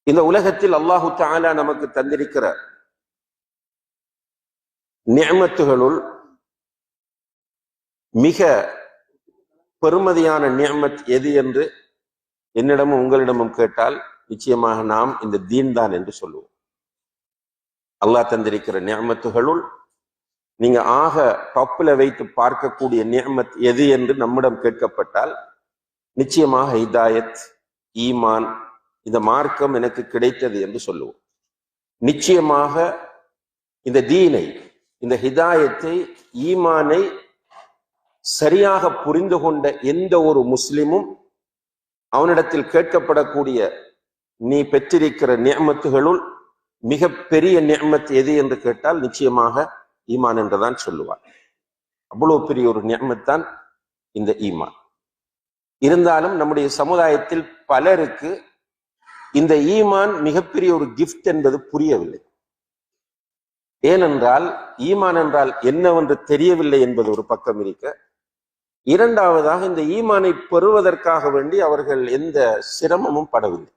இந்த உலகத்தில் அல்லாஹு தஆலா நமக்கு தந்திருக்கிற நிஅமத்துகளுள் மிக பெருமதியான நிஅமத் எது என்று என்னிடமும் உங்களிடமும் கேட்டால் நிச்சயமாக நாம் இந்த தீன் தான் என்று சொல்லுவோம். அல்லாஹ் தந்திருக்கிற நிஅமத்துகளுள் நீங்க ஆக டாப்ல வைத்து பார்க்கக்கூடிய நிஅமத் எது என்று நம்மிடம் கேட்கப்பட்டால் நிச்சயமாக ஹிதாயத், ஈமான், இந்த மார்க்கம் எனக்கு கிடைத்தது என்று சொல்லுவோம். நிச்சயமாக இந்த தீனை, இந்த ஹிதாயத்தை, ஈமானை சரியாக புரிந்து கொண்ட எந்த ஒரு முஸ்லிமும் அவனிடத்தில் கேட்கப்படக்கூடிய நீ பெற்றிருக்கிற நிஅமத்துகளுள் மிக பெரிய நிஅமத் எது என்று கேட்டால் நிச்சயமாக ஈமான் என்றுதான் சொல்லுவார். அவ்வளவு பெரிய ஒரு நிஅமத் தான் இந்த ஈமான். இருந்தாலும் நம்முடைய சமுதாயத்தில் பலருக்கு இந்த ஈமான் மிகப்பெரிய ஒரு கிஃப்ட் என்பது புரியவில்லை. ஏனென்றால் ஈமான் என்றால் என்னவென்று தெரியவில்லை என்பது ஒரு பக்கம் இருக்க, இரண்டாவதாக இந்த ஈமானை பெறுவதற்காக வேண்டி அவர்கள் எந்த சிரமமும் படவில்லை.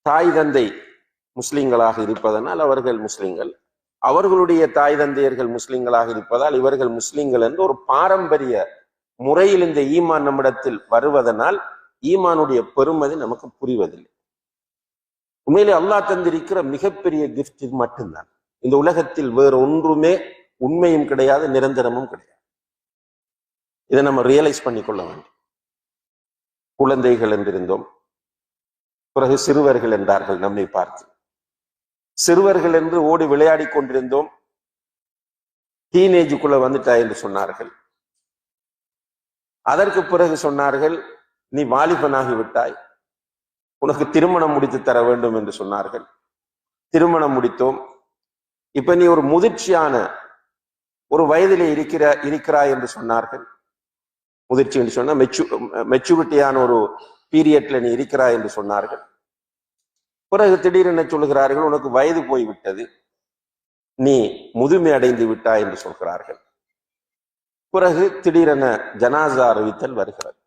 தாய் தந்தை முஸ்லிம்களாக இருப்பதனால் அவர்கள் முஸ்லிம்கள், அவர்களுடைய தாய் தந்தையர்கள் முஸ்லிம்களாக இருப்பதால் இவர்கள் முஸ்லிம்கள் என்று ஒரு பாரம்பரிய முறையில் இந்த ஈமான் நம்மிடத்தில் வருவதனால் ஈமானுடைய பெருமதி நமக்கு புரிவதில்லை. உண்மையிலே அல்லாஹ் தந்திருக்கிற மிகப்பெரிய கிஃப்ட் இது மட்டும்தான். இந்த உலகத்தில் வேறு ஒன்றுமே உண்மையும் கிடையாது, நிரந்தரமும் கிடையாது. இதை நம்ம ரியலைஸ் பண்ணிக்கொள்ள வேண்டும். குழந்தைகள் என்றிருந்தோம், பிறகு சிறுவர்கள் என்றார்கள் நம்மை பார்த்து. சிறுவர்கள் என்று ஓடி விளையாடி கொண்டிருந்தோம், டீனேஜுக்குள்ள வந்துட்டா என்று சொன்னார்கள். அதற்கு பிறகு சொன்னார்கள் நீ வாலிபனாகி விட்டாய், உனக்கு திருமணம் முடித்து தர வேண்டும் என்று சொன்னார்கள். திருமணம் முடித்தோம். இப்ப நீ ஒரு முதிர்ச்சியான ஒரு வயதிலே இருக்கிறாய் என்று சொன்னார்கள். முதிர்ச்சி என்று சொன்னா மெச்சூரிட்டியான ஒரு பீரியட்ல நீ இருக்கிறாய் என்று சொன்னார்கள். பிறகு திடீரென சொல்கிறார்கள் உனக்கு வயது போய்விட்டது, நீ முதுமை அடைந்து விட்டாய் என்று சொல்கிறார்கள். பிறகு திடீரென ஜனாசா அறிவித்தல் வருகிறது.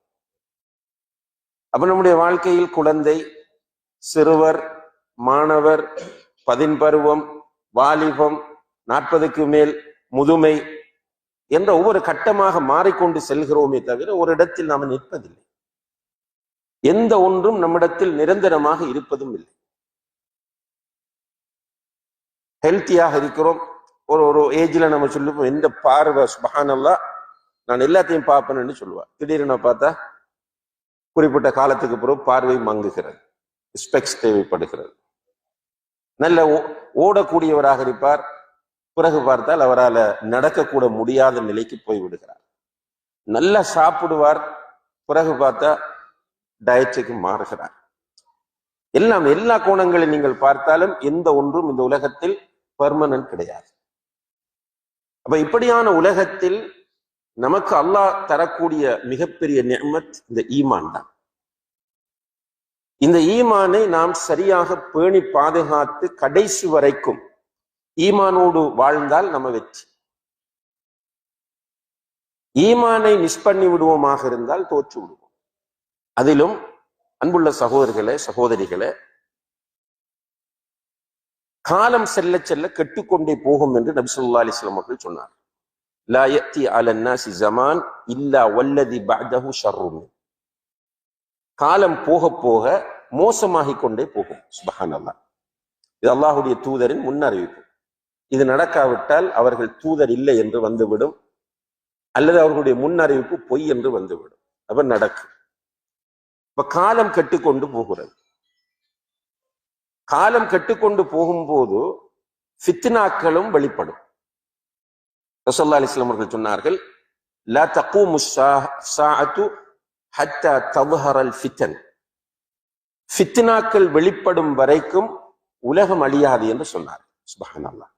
அப்ப நம்முடைய வாழ்க்கையில் குழந்தை, சிறுவர், மாணவர், பதின்பருவம், வாலிபம், 40க்கு மேல் முதுமை என்ற ஒவ்வொரு கட்டமாக மாறிக்கொண்டு செல்கிறோமே தவிர ஒரு இடத்தில் நாம் நிற்பதில்லை. எந்த ஒன்றும் நம்மிடத்தில் நிரந்தரமாக இருப்பதும் இல்லை. ஹெல்த்தியாக இருக்கிறோம், ஒரு ஏஜ்ல நம்ம சொல்லுவோம் எந்த பார்வை சுப்ஹானல்லாஹ் நான் எல்லாத்தையும் பார்ப்பேன்னு சொல்லுவா. திடீரென பார்த்தா குறிப்பிட்ட காலத்துக்கு பிறகு பார்வை மங்குகிறது, ஸ்பெக்ஸ் தேவைப்படுகிறது. நல்ல ஓடக்கூடியவராக இருப்பார், பிறகு பார்த்தால் அவரால் நடக்கக்கூட முடியாத நிலைக்கு போய்விடுகிறார். நல்லா சாப்பிடுவார், பிறகு பார்த்தா டயட்டுக்கு மாறுகிறார். எல்லா கோணங்களை நீங்கள் பார்த்தாலும் எந்த ஒன்றும் இந்த உலகத்தில் பெர்மனன்ட் கிடையாது. அப்ப இப்படியான உலகத்தில் நமக்கு அல்லாஹ் தரக்கூடிய மிகப்பெரிய நிஅமத் இந்த ஈமான் தான். இந்த ஈமானை நாம் சரியாக பேணி பாதுகாத்து கடைசி வரைக்கும் ஈமானோடு வாழ்ந்தால் நம்ம வெற்றி. ஈமானை மிஸ் பண்ணி விடுவோமாக இருந்தால் தோற்று விடுவோம். அதிலும் அன்புள்ள சகோதரர்களே, சகோதரிகளே, காலம் செல்ல செல்ல கெட்டுக்கொண்டே போகும் என்று நபி ஸல்லல்லாஹு அலைஹி வஸல்லம் அவர்கள் சொன்னார். லா யத்தி அலன் நாஸி ஸமான் இல்லா வல்லதி பஅதஹு ஷர்ரும். காலம் போக போக மோசமாகிக் கொண்டே போகும். சுப்ஹானல்லாஹ். இது அல்லாஹ்வுடைய தூதரின் முன்னறிவிப்பு. இது நடக்காவிட்டால் அவர்கள் தூதர் இல்லை என்று வந்துவிடும், அல்லது அவர்களுடைய முன்னறிவிப்பு பொய் என்று வந்துவிடும். அப்ப நடக்கும். இப்ப காலம் கெட்டுக்கொண்டு போகிறது. காலம் கெட்டுக்கொண்டு போகும்போது ஃபித்னாக்களும் வெளிப்படும். ரசூலுல்லாஹி அலைஹி வஸல்லம் அவர்கள் சொன்னார்கள், லா தகூமு ஸாஅத்து ஹத்தா தظஹரல் ஃபித்ன். ஃபித்னாக்கள் வெளிப்படும் வரைக்கும் உலகம் அழியாது என்று சொன்னார். சுப்ஹானல்லாஹ்.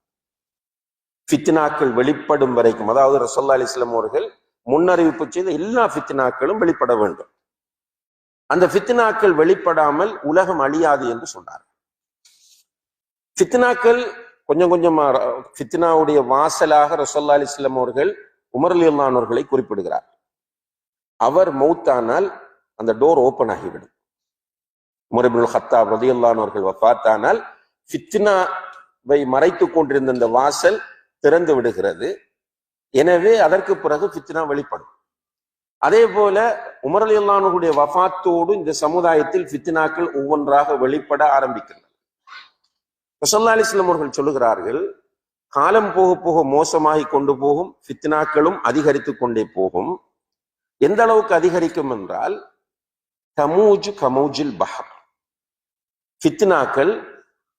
ஃபித்னாக்கள் வெளிப்படும் வரைக்கும், அதாவது ரசூலுல்லாஹி அலைஹி வஸல்லம் அவர்கள் முன்னறிவிப்பு செய்த எல்லா ஃபித்னாக்களும் வெளிப்பட வேண்டும். அந்த ஃபித்னாக்கள் வெளிப்படாமல் உலகம் அழியாது என்று சொன்னார். ஃபித்னாக்கள் கொஞ்சம் கொஞ்சமா, ஃபித்னாவுடைய வாசலாக ரசூலுல்லாஹி அலைஹி வஸல்லம் அவர்கள் உமர் ரலியல்லாஹு அன்ஹு அவர்களை குறிப்பிடுகிறார். அவர் மௌத்தானால் அந்த டோர் ஓபன் ஆகிவிடும். உமர் இப்னுல் கத்தாப் ரலியல்லாஹு அன்ஹு அவர்கள் வஃபாத்தானால் ஃபித்னாவை மறைத்துக் கொண்டிருந்த இந்த வாசல் திறந்து விடுகிறது. எனவே அதற்கு பிறகு ஃபித்னா வெளிப்படும். அதே போல உமர் ரலியல்லாஹு அன்ஹுடைய வஃபாத்தோடு இந்த சமுதாயத்தில் ஃபித்னாக்கள் ஒவ்வொன்றாக வெளிப்பட ஆரம்பிக்கின்றன. ஸல்லல்லாஹு அலைஹி வஸல்லம் அவர்கள் சொல்லுகிறார்கள், காலம் போக போக மோசமாகி கொண்டு போகும், ஃபித்னாக்களும் அதிகரித்து கொண்டே போகும். எந்த அளவுக்கு அதிகரிக்கும் என்றால் தமூஜ் கமூஜில் பஹர், ஃபித்னாக்கள்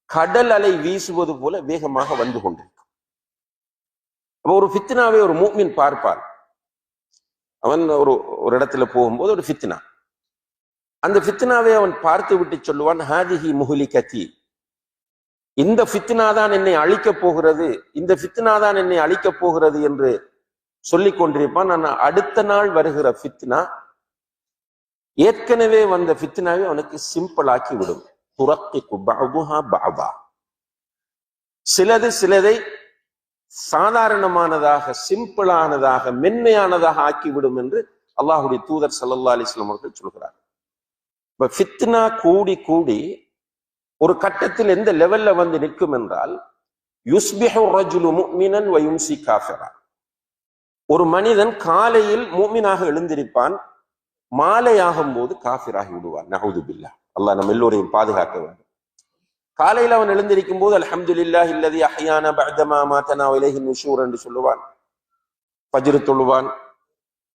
கடல் அலை வீசுவது போல வேகமாக வந்து கொண்டிருக்கும். ஒரு ஃபித்னாவை ஒரு முஃமின் பார்ப்பான். அவன் ஒரு இடத்துல போகும்போது ஒரு ஃபித்னா, அந்த ஃபித்னாவை அவன் பார்த்து விட்டு சொல்லுவான், ஹாதிஹி முஹ்லிகதி, இந்த ஃபித்னா தான் என்னை அழிக்கப் போகிறது, இந்த ஃபித்னா தான் என்னை அழிக்கப் போகிறது என்று சொல்லிக் கொண்டிருப்பான். ஆனால் அடுத்த நாள் வருகிற ஃபித்னா ஏற்கனவே வந்த ஃபித்னாவை அவனுக்கு சிம்பிள் ஆக்கி விடும். துரக்கிகு பஅதுஹா பஅதா, சிலதை சாதாரணமானதாக, சிம்பிளானதாக, மென்மையானதாக ஆக்கிவிடும் என்று அல்லாஹுடைய தூதர் ஸல்லல்லாஹு அலைஹி வஸல்லம் அவர்கள் சொல்கிறார். இப்ப ஃபித்னா கூடி கூடி ஒரு கட்டத்தில் எந்த லெவல்ல வந்து நிற்கும் என்றால், யுஸ்பிஹு ரஜுலு முஃமினன் வ யும்சி காஃபிரா, ஒரு மனிதன் காலையில் முஃமினாக எழுந்திருப்பான், மாலையாகும் போது காஃபிராகி விடுவான். நஹூது பில்லாஹ், அல்லாஹ் நம்ம எல்லோரையும் பாதுகாக்க வேண்டும். காலையில் அவன் எழுந்திருக்கும் போது அல்ஹம்துலில்லாஹி அல்லதி அஹ்யானா பஅதமா மாதனா வ இலைஹி நுஷூர் என்று சொல்லுவான், ஃபஜ்ர் தொழுவான்.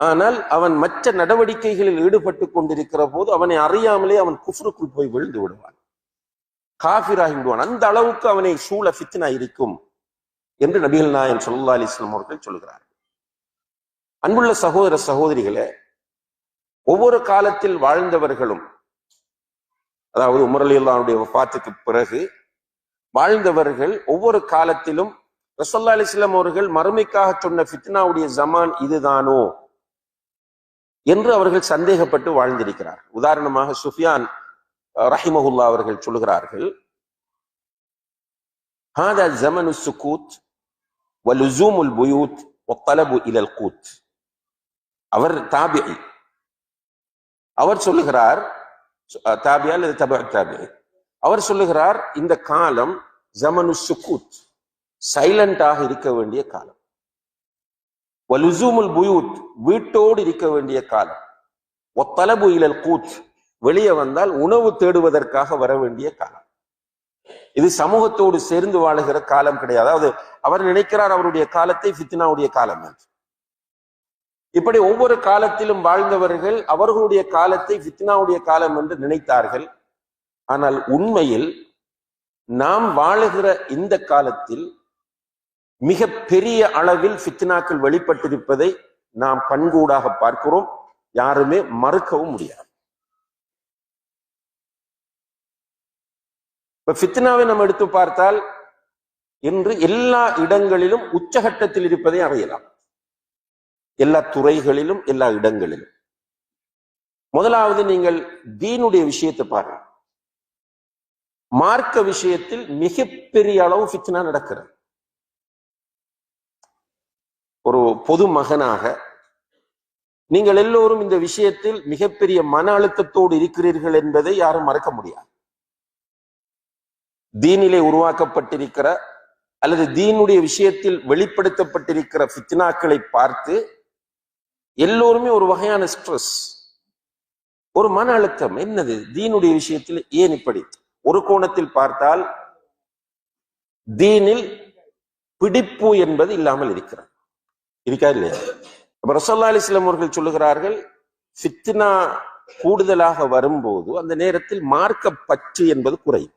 ஆனால் அவன் மற்ற நடவடிக்கைகளில் ஈடுபட்டு கொண்டிருக்கிற போது அவனை அறியாமலே அவன் குஃப்ருக்குள் போய் விழுந்து விடுவான், காஃபிராகி விடுவான். அந்த அளவுக்கு அவனை சூழ ஃபித்னா இருக்கும் என்று நபிகள் நாயகம் ஸல்லல்லாஹு அலைஹி வஸல்லம் அவர்கள் சொல்கிறார். அன்புள்ள சகோதர சகோதரிகளே, ஒவ்வொரு காலத்தில் வாழ்ந்தவர்களும், அதாவது உமர் ரலியல்லாஹு அன்ஹுடைய வஃபாத்துக்கு பிறகு வாழ்ந்தவர்கள் ஒவ்வொரு காலத்திலும் ரசூலுல்லாஹி அலைஹி வஸல்லம் அவர்கள் மறுமைக்காக சொன்ன ஃபித்னாவுடைய ஜமான் இதுதானோ என்று அவர்கள் சந்தேகப்பட்டு வாழ்ந்திருக்கிறார். உதாரணமாக சுஃபியான் ரஹிமஹுல்லா அவர்கள் சொல்லுகிறார்கள், ஹாதா ஜமனு சுகூத் வ லுஸூமுல் புயூத் வ தலபு இலல் கூத். அவர் தாபிஇ, அவர் சொல்லுகிறார், தாபியா அல்லது தபஅ தாபிஇ, அவர் சொல்லுகிறார், இந்த காலம் ஜமனு சுகூத், சைலண்டாக இருக்க வேண்டிய காலம், வ லுஸூமுல் புயூத், வீட்டோடு இருக்க வேண்டிய காலம், வ தலபு இலல் கூத், வெளியே வந்தால் உணவு தேடுவதற்காக வர வேண்டிய காலம். இது சமூகத்தோடு சேர்ந்து வாழுகிற காலம் கிடையாது. அதாவது அவர் நினைக்கிறார் அவருடைய காலத்தை ஃபித்னாவுடைய காலம் என்று. இப்படி ஒவ்வொரு காலத்திலும் வாழ்ந்தவர்கள் அவர்களுடைய காலத்தை ஃபித்னாவுடைய காலம் என்று நினைத்தார்கள். ஆனால் உண்மையில் நாம் வாழுகிற இந்த காலத்தில் மிக பெரிய அளவில் ஃபித்னாக்கள் வெளிப்பட்டிருப்பதை நாம் கண்கூடாக பார்க்கிறோம். யாருமே மறுக்கவும் முடியாது. இப்ப ஃபித்னாவை நம்ம எடுத்து பார்த்தால் இன்று எல்லா இடங்களிலும் உச்சகட்டத்தில் இருப்பதை அறியலாம். எல்லா துறைகளிலும், எல்லா இடங்களிலும். முதலாவது நீங்கள் தீனுடைய விஷயத்தை பாருங்க. மார்க்க விஷயத்தில் மிகப்பெரிய அளவு ஃபித்னா நடக்கிறது. ஒரு பொது மகனாக நீங்கள் எல்லோரும் இந்த விஷயத்தில் மிகப்பெரிய மன அழுத்தத்தோடு இருக்கிறீர்கள் என்பதை யாரும் மறக்க முடியாது. தீனிலே உருவாக்கப்பட்டிருக்கிற அல்லது தீனுடைய விஷயத்தில் வெளிப்படுத்தப்பட்டிருக்கிற ஃபித்னாக்களை பார்த்து எல்லோருமே ஒரு வகையான ஸ்ட்ரெஸ், ஒரு மன அழுத்தம். என்னது தீனுடைய விஷயத்தில் ஏன் இப்படி? ஒரு கோணத்தில் பார்த்தால் தீனில் பிடிப்பு என்பது இல்லாமல் இருக்கிறது, இருக்கா இல்லையா? அப்ப ரசூலுல்லாஹி அலைஹி வஸல்லம் அவர்கள் சொல்லுகிறார்கள், ஃபித்னா கூடுதலாக வரும்போது அந்த நேரத்தில் மார்க்க பற்று என்பது குறையும்.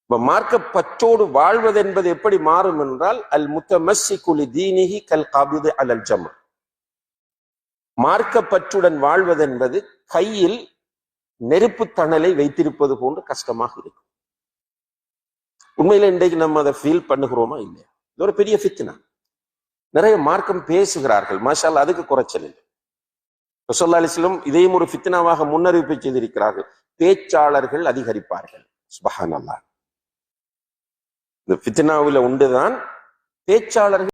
இப்ப மார்க்க பற்றோடு வாழ்வது என்பது எப்படி மாறும் என்றால், அல் முத்தமஸ்ஸிகு லிதீனிஹி கல் காபிது அலல் ஜமர். மார்க்க பற்றுடன் வாழ்வது என்பது கையில் நெருப்பு தணலை வைத்திருப்பது போன்று கஷ்டமாக இருக்கும். உண்மையில இன்றைக்கு நம்ம அதை ஃபீல் பண்ணுகிறோமா இல்லையா? இது ஒரு பெரிய ஃபித்னா. நிறைய மார்க்கம் பேசுகிறார்கள், மாஷா அல்லாஹ், அதுக்கு குறைச்சல் இல்லை. ரசூலுல்லாஹி அலைஹி வஸல்லம் இதையும் ஒரு ஃபித்னாவாக முன்னறிவிப்பு செய்திருக்கிறார்கள். பேச்சாளர்கள் அதிகரிப்பார்கள். சுப்ஹானல்லாஹ். இந்த ஃபித்னாவில உண்டுதான் பேச்சாளர்கள்